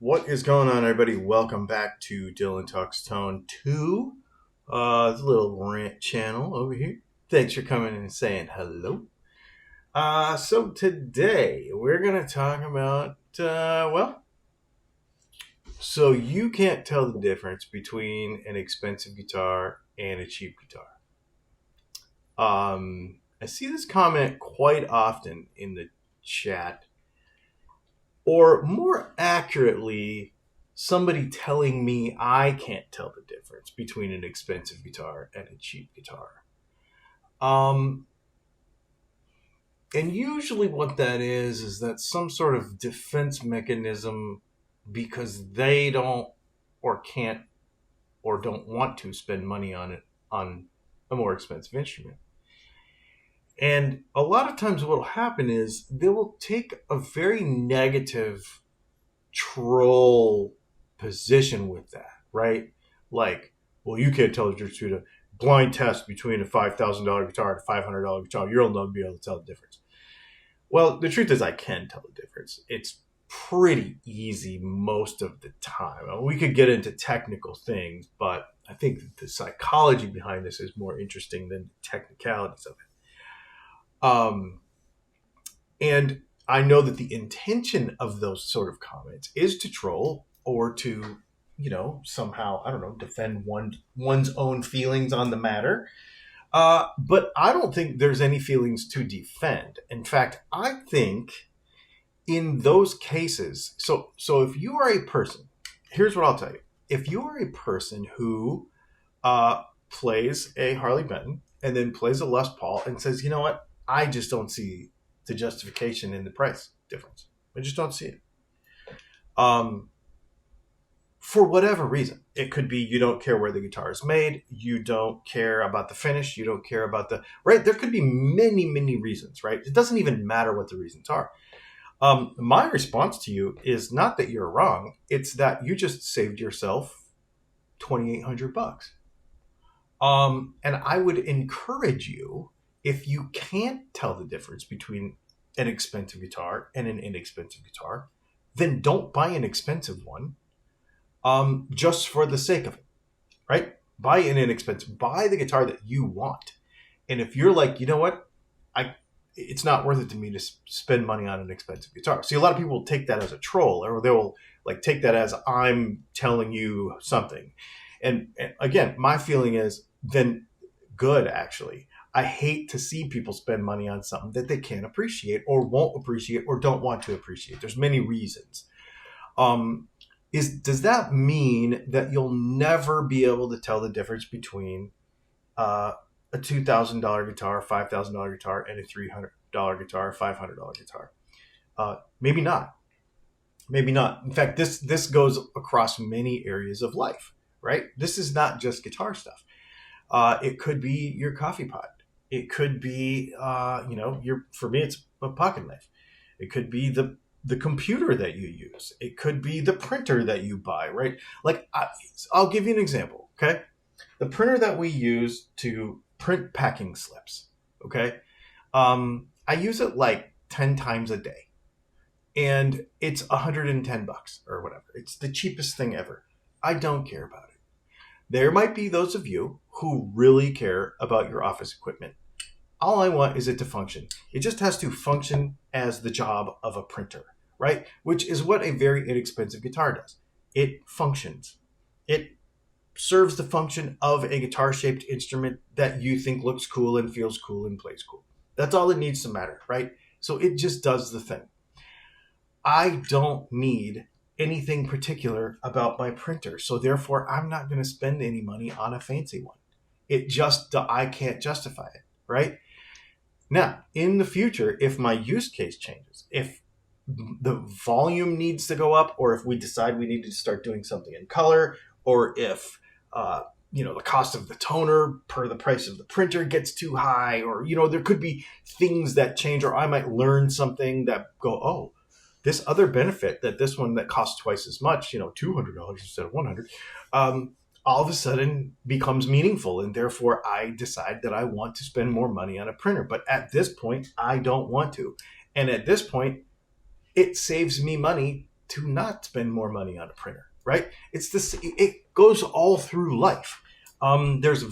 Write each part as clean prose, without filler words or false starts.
What is going on, everybody? Welcome back to DylanTalksTone 2, the little rant channel over here. Thanks for coming and saying hello. So today we're going to talk about, so you can't tell the difference between an expensive guitar and a cheap guitar. I see this comment quite often in the chat, or more accurately, somebody telling me I can't tell the difference between an expensive guitar and a cheap guitar. And usually what that is that some sort of defense mechanism because they don't or can't or don't want to spend money on a more expensive instrument. And a lot of times what will happen is they will take a very negative troll position with that, right? Like, well, you can't tell the difference between a blind test between a $5,000 guitar and a $500 guitar. You'll never be able to tell the difference. Well, the truth is I can tell the difference. It's pretty easy most of the time. We could get into technical things, but I think that the psychology behind this is more interesting than the technicalities of it. And I know that the intention of those sort of comments is to troll or to, somehow, defend one's own feelings on the matter. But I don't think there's any feelings to defend. In fact, I think in those cases, so if you are a person, here's what I'll tell you. If you are a person who plays a Harley Benton and then plays a Les Paul and says, you know what, I just don't see the justification in the price difference. I just don't see it. For whatever reason. It could be you don't care where the guitar is made. You don't care about the finish. You don't care about right? There could be many, many reasons, right? It doesn't even matter what the reasons are. My response to you is not that you're wrong. It's that you just saved yourself $2,800. And I would encourage you, if you can't tell the difference between an expensive guitar and an inexpensive guitar, then don't buy an expensive one just for the sake of it, right? Buy an inexpensive, buy the guitar that you want. And if you're like, you know what, it's not worth it to me to spend money on an expensive guitar. See, a lot of people will take that as a troll, or they will take that as I'm telling you something. And again, my feeling is then good, actually. I hate to see people spend money on something that they can't appreciate or won't appreciate or don't want to appreciate. There's many reasons. Does that mean that you'll never be able to tell the difference between a $2,000 guitar, $5,000 guitar, and a $300 guitar, $500 guitar? Maybe not. Maybe not. In fact, this goes across many areas of life, right? This is not just guitar stuff. It could be your coffee pot. It could be, for me, it's a pocket knife. It could be the computer that you use. It could be the printer that you buy, right? I'll give you an example, okay? The printer that we use to print packing slips, okay? I use it 10 times a day. And it's $110 or whatever. It's the cheapest thing ever. I don't care about it. There might be those of you who really care about your office equipment. All I want is it to function. It just has to function as the job of a printer, right? Which is what a very inexpensive guitar does. It functions. It serves the function of a guitar-shaped instrument that you think looks cool and feels cool and plays cool. That's all it needs to matter, right? So it just does the thing. I don't need anything particular about my printer, so therefore I'm not going to spend any money on a fancy one. I can't justify it, right? Now, in the future, if my use case changes, if the volume needs to go up, or if we decide we need to start doing something in color, or if the cost of the toner per the price of the printer gets too high, or there could be things that change, or I might learn something that go, oh, this other benefit that this one that costs twice as much, $200 instead of $100, all of a sudden becomes meaningful. And therefore I decide that I want to spend more money on a printer. But at this point, I don't want to. And at this point, it saves me money to not spend more money on a printer, right? It's this. It goes all through life. There's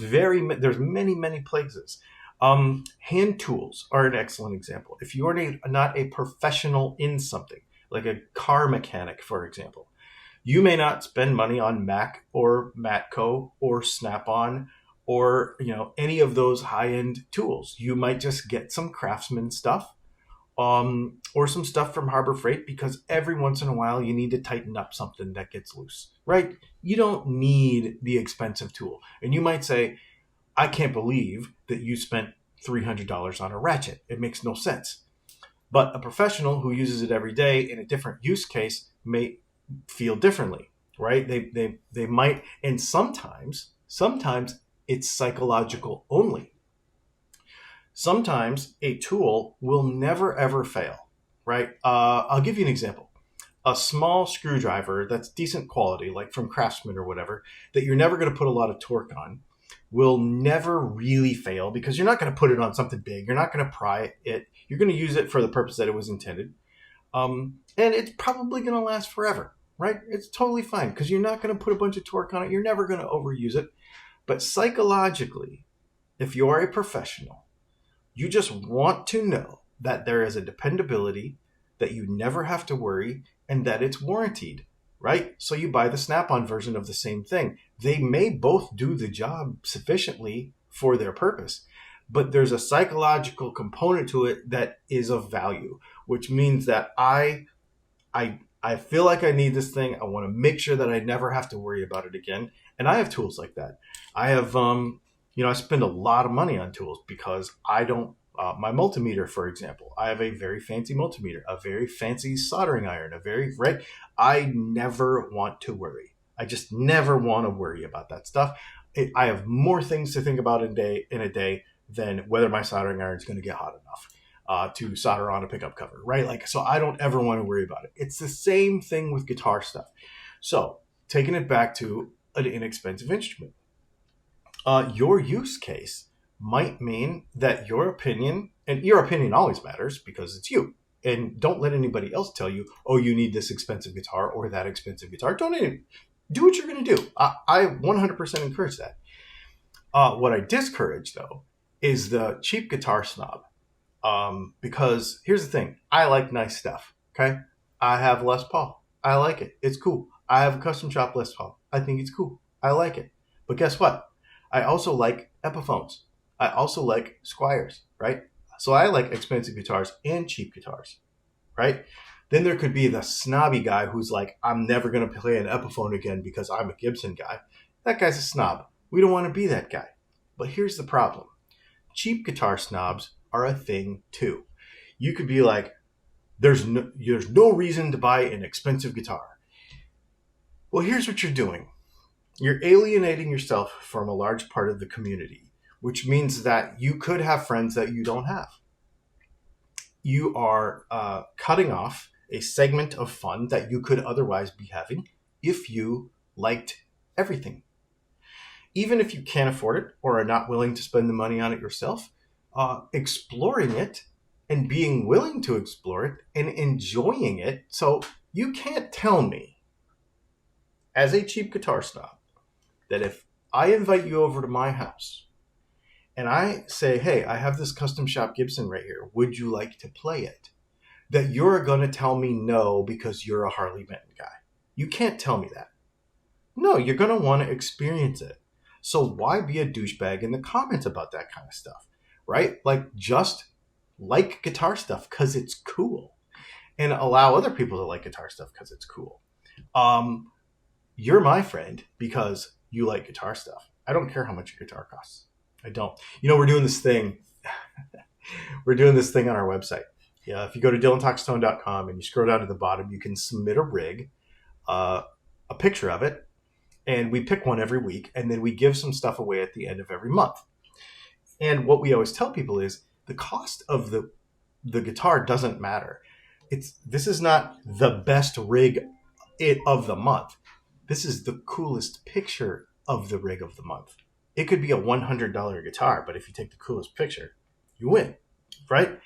many places. Hand tools are an excellent example. If you are not a professional in something, like a car mechanic, for example, you may not spend money on Mac or Matco or Snap-on or any of those high-end tools. You might just get some Craftsman stuff, or some stuff from Harbor Freight, because every once in a while you need to tighten up something that gets loose, right? You don't need the expensive tool. And you might say, I can't believe that you spent $300 on a ratchet. It makes no sense. But a professional who uses it every day in a different use case may feel differently, right? They might, and sometimes it's psychological only. Sometimes a tool will never ever fail, right? I'll give you an example. A small screwdriver that's decent quality, like from Craftsman or whatever, that you're never going to put a lot of torque on, will never really fail, because you're not going to put it on something big. You're not going to pry it. You're going to use it for the purpose that it was intended. And it's probably going to last forever, right? It's totally fine, because you're not going to put a bunch of torque on it. You're never going to overuse it. But psychologically, if you're a professional, you just want to know that there is a dependability, that you never have to worry, and that it's warranted, right? So you buy the Snap-on version of the same thing. They may both do the job sufficiently for their purpose, but there's a psychological component to it that is of value, which means that I feel like I need this thing. I want to make sure that I never have to worry about it again. And I have tools like that. I have, I spend a lot of money on tools because I don't, my multimeter, for example, I have a very fancy multimeter, a very fancy soldering iron, right? I never want to worry. I just never want to worry about that stuff. I have more things to think about in a day than whether my soldering iron is going to get hot enough to solder on a pickup cover, right? Like, so I don't ever want to worry about it. It's the same thing with guitar stuff. So taking it back to an inexpensive instrument, your use case might mean that your opinion always matters because it's you. And don't let anybody else tell you, oh, you need this expensive guitar or that expensive guitar. Don't even do what you're going to do. I 100% encourage that. What I discourage, though, is the cheap guitar snob. Because here's the thing. I like nice stuff, okay? I have Les Paul. I like it. It's cool. I have a custom shop Les Paul. I think it's cool. I like it. But guess what? I also like Epiphones. I also like Squiers, right? So I like expensive guitars and cheap guitars, right? Then there could be the snobby guy who's like, I'm never going to play an Epiphone again because I'm a Gibson guy. That guy's a snob. We don't want to be that guy. But here's the problem. Cheap guitar snobs are a thing too. You could be like, there's no reason to buy an expensive guitar. Well, here's what you're doing. You're alienating yourself from a large part of the community, which means that you could have friends that you don't have. You are cutting off a segment of fun that you could otherwise be having if you liked everything. Even if you can't afford it or are not willing to spend the money on it yourself, exploring it and being willing to explore it and enjoying it. So you can't tell me, as a cheap guitar snob, that if I invite you over to my house and I say, hey, I have this custom shop Gibson right here, would you like to play it? That you're going to tell me no because you're a Harley Benton guy. You can't tell me that. No, you're going to want to experience it. So why be a douchebag in the comments about that kind of stuff, right? Like, just like guitar stuff because it's cool and allow other people to like guitar stuff because it's cool. You're my friend because you like guitar stuff. I don't care how much your guitar costs. I don't. We're doing this thing. We're doing this thing on our website. Yeah, if you go to DylanTalksTone.com and you scroll down to the bottom, you can submit a rig, a picture of it, and we pick one every week, and then we give some stuff away at the end of every month. And what we always tell people is the cost of the guitar doesn't matter. This is not the best rig of the month. This is the coolest picture of the rig of the month. It could be a $100 guitar, but if you take the coolest picture, you win, right?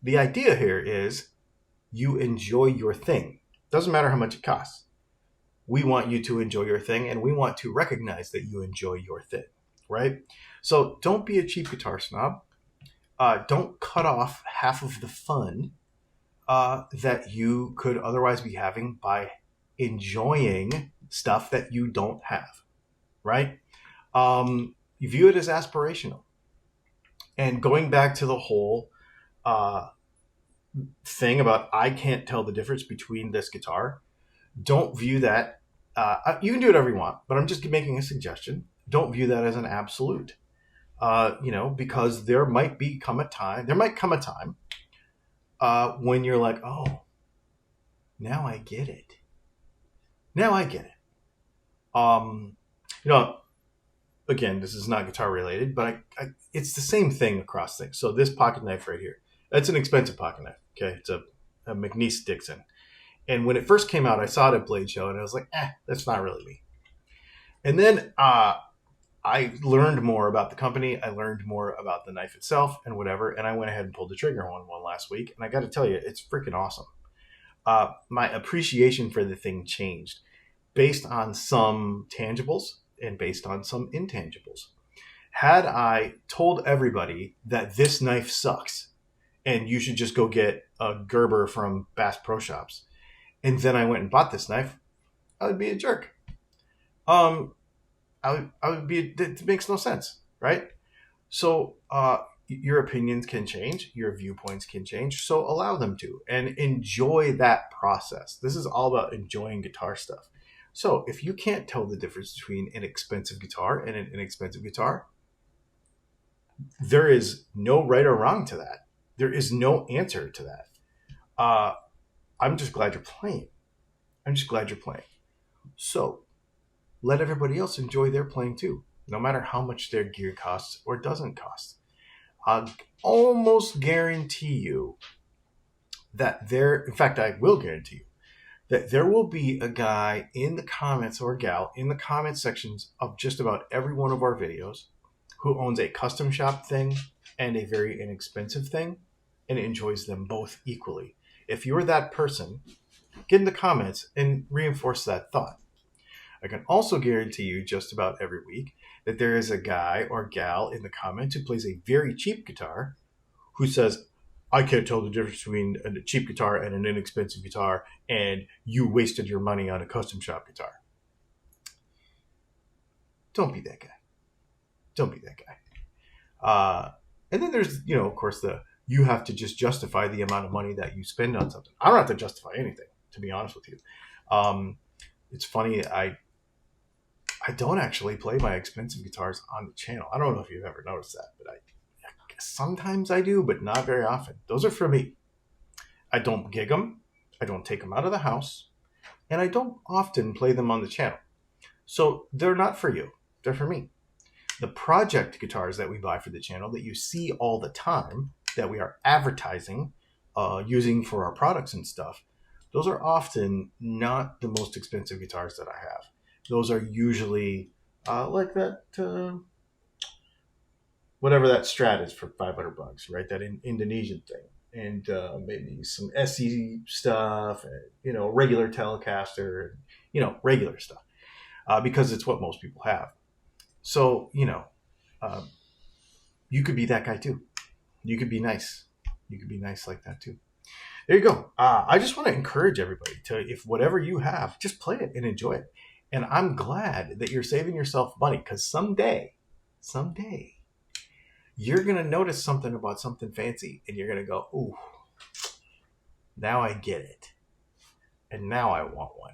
The idea here is you enjoy your thing. Doesn't matter how much it costs. We want you to enjoy your thing, and we want to recognize that you enjoy your thing, right? So don't be a cheap guitar snob. Don't cut off half of the fun that you could otherwise be having by enjoying stuff that you don't have, right? You view it as aspirational. And going back to the whole thing about I can't tell the difference between this guitar, don't view that. You can do whatever you want, but I'm just making a suggestion. Don't view that as an absolute. Because there might come a time when you're like, oh, now I get it. Again, this is not guitar related, but it's the same thing across things. So this pocket knife right here, that's an expensive pocket knife. Okay. It's a McNeese Dixon. And when it first came out, I saw it at Blade Show and I was like, that's not really me. And then, I learned more about the company. I learned more about the knife itself and whatever. And I went ahead and pulled the trigger on one last week. And I got to tell you, it's freaking awesome. My appreciation for the thing changed based on some tangibles and based on some intangibles. Had I told everybody that this knife sucks and you should just go get a Gerber from Bass Pro Shops, and then I went and bought this knife, I would be a jerk. I would be, it makes no sense, right? So your opinions can change, your viewpoints can change, so allow them to, and enjoy that process. This is all about enjoying guitar stuff. So if you can't tell the difference between an expensive guitar and an inexpensive guitar, there is no right or wrong to that. There is no answer to that. I'm just glad you're playing. So let everybody else enjoy their playing too, no matter how much their gear costs or doesn't cost. I'll almost guarantee you that I will guarantee you that there will be a guy in the comments or gal in the comment sections of just about every one of our videos who owns a custom shop thing and a very inexpensive thing and enjoys them both equally. If you're that person, get in the comments and reinforce that thought. I can also guarantee you just about every week that there is a guy or gal in the comments who plays a very cheap guitar who says, I can't tell the difference between a cheap guitar and an inexpensive guitar, and you wasted your money on a custom shop guitar. Don't be that guy. And then there's, of course, you have to just justify the amount of money that you spend on something. I don't have to justify anything, to be honest with you. It's funny, I don't actually play my expensive guitars on the channel. I don't know if you've ever noticed that, but I guess sometimes I do, but not very often. Those are for me. I don't gig them. I don't take them out of the house. And I don't often play them on the channel. So they're not for you. They're for me. The project guitars that we buy for the channel that you see all the time, that we are advertising, using for our products and stuff, those are often not the most expensive guitars that I have. Those are usually like that, whatever that Strat is for $500, right? That Indonesian thing, and maybe some SE stuff, and, regular Telecaster, regular stuff, because it's what most people have. So, you could be that guy too. You could be nice. You could be nice like that too. There you go. I just want to encourage everybody to, if whatever you have, just play it and enjoy it. And I'm glad that you're saving yourself money, because someday, you're going to notice something about something fancy and you're going to go, ooh, now I get it. And now I want one.